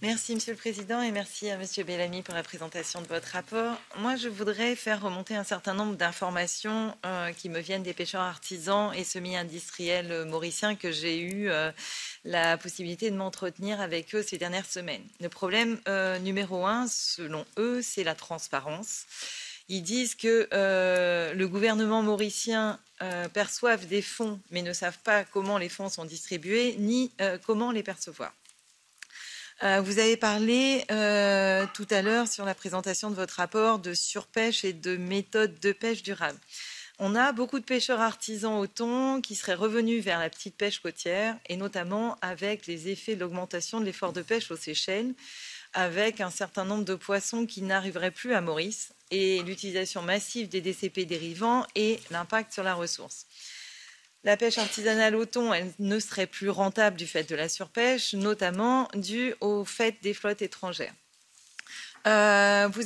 Merci Monsieur le Président et merci à Monsieur Bellamy pour la présentation de votre rapport. Moi, je voudrais faire remonter un certain nombre d'informations qui me viennent des pêcheurs artisans et semi-industriels mauriciens que j'ai eu la possibilité de m'entretenir avec eux ces dernières semaines. Le problème numéro 1, selon eux, c'est la transparence. Ils disent que le gouvernement mauricien perçoivent des fonds mais ne savent pas comment les fonds sont distribués ni comment les percevoir. Vous avez parlé tout à l'heure sur la présentation de votre rapport de surpêche et de méthodes de pêche durable. On a beaucoup de pêcheurs artisans au thon qui seraient revenus vers la petite pêche côtière et notamment avec les effets de l'augmentation de l'effort de pêche aux Seychelles, avec un certain nombre de poissons qui n'arriveraient plus à Maurice et l'utilisation massive des DCP dérivants et l'impact sur la ressource. La pêche artisanale au thon, elle ne serait plus rentable du fait de la surpêche, notamment dû au fait des flottes étrangères. Vous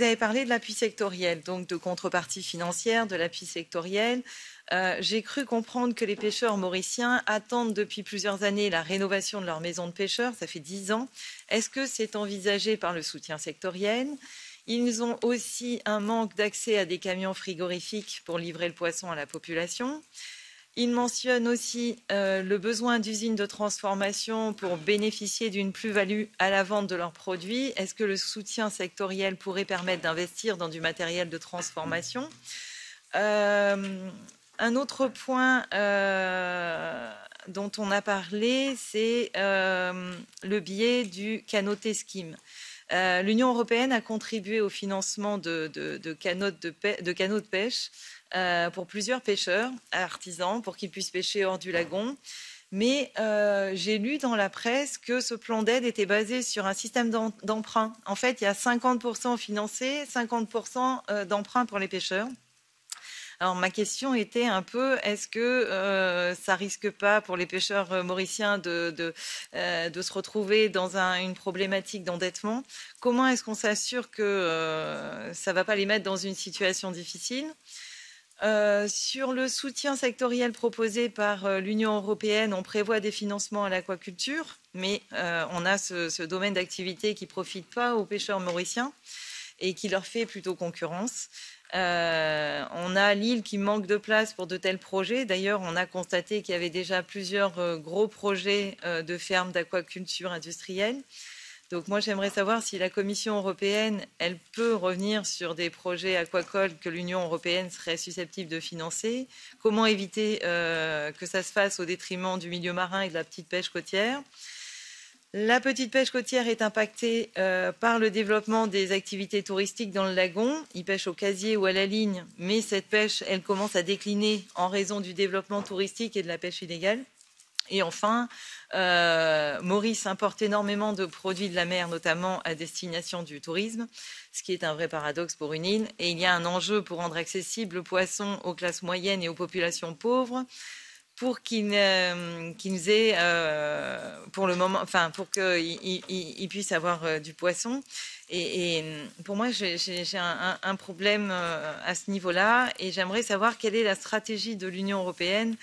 avez parlé de l'appui sectoriel, donc de contrepartie financière, de l'appui sectoriel. J'ai cru comprendre que les pêcheurs mauriciens attendent depuis plusieurs années la rénovation de leur maison de pêcheurs, ça fait 10 ans. Est-ce que c'est envisagé par le soutien sectoriel ? Ils ont aussi un manque d'accès à des camions frigorifiques pour livrer le poisson à la population. Il mentionne aussi le besoin d'usines de transformation pour bénéficier d'une plus-value à la vente de leurs produits. Est-ce que le soutien sectoriel pourrait permettre d'investir dans du matériel de transformation ? Un autre point dont on a parlé, c'est le biais du Canoté Scheme. L'Union européenne a contribué au financement de canaux de pêche pour plusieurs pêcheurs artisans pour qu'ils puissent pêcher hors du lagon. Mais j'ai lu dans la presse que ce plan d'aide était basé sur un système d'emprunt. En fait, il y a 50% financé, 50% d'emprunt pour les pêcheurs. Alors ma question était un peu, est-ce que ça risque pas pour les pêcheurs mauriciens de se retrouver dans une problématique d'endettement ? Comment est-ce qu'on s'assure que ça ne va pas les mettre dans une situation difficile ? Sur le soutien sectoriel proposé par l'Union européenne, on prévoit des financements à l'aquaculture, mais on a ce domaine d'activité qui ne profite pas aux pêcheurs mauriciens et qui leur fait plutôt concurrence. On a l'île qui manque de place pour de tels projets. D'ailleurs, on a constaté qu'il y avait déjà plusieurs gros projets de fermes d'aquaculture industrielle. Donc moi, j'aimerais savoir si la Commission européenne, elle peut revenir sur des projets aquacoles que l'Union européenne serait susceptible de financer. Comment éviter que ça se fasse au détriment du milieu marin et de la petite pêche côtière ? La petite pêche côtière est impactée par le développement des activités touristiques dans le lagon. Ils pêchent au casier ou à la ligne, mais cette pêche, elle commence à décliner en raison du développement touristique et de la pêche illégale. Et enfin, Maurice importe énormément de produits de la mer, notamment à destination du tourisme, ce qui est un vrai paradoxe pour une île. Et il y a un enjeu pour rendre accessible le poisson aux classes moyennes et aux populations pauvres, pour qu'ils aient, pour le moment, enfin, pour qu'ils puissent avoir du poisson. Et pour moi, j'ai un problème à ce niveau-là, et j'aimerais savoir quelle est la stratégie de l'Union européenne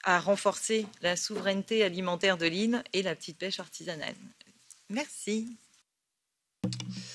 à renforcer la souveraineté alimentaire de l'île et la petite pêche artisanale. Merci.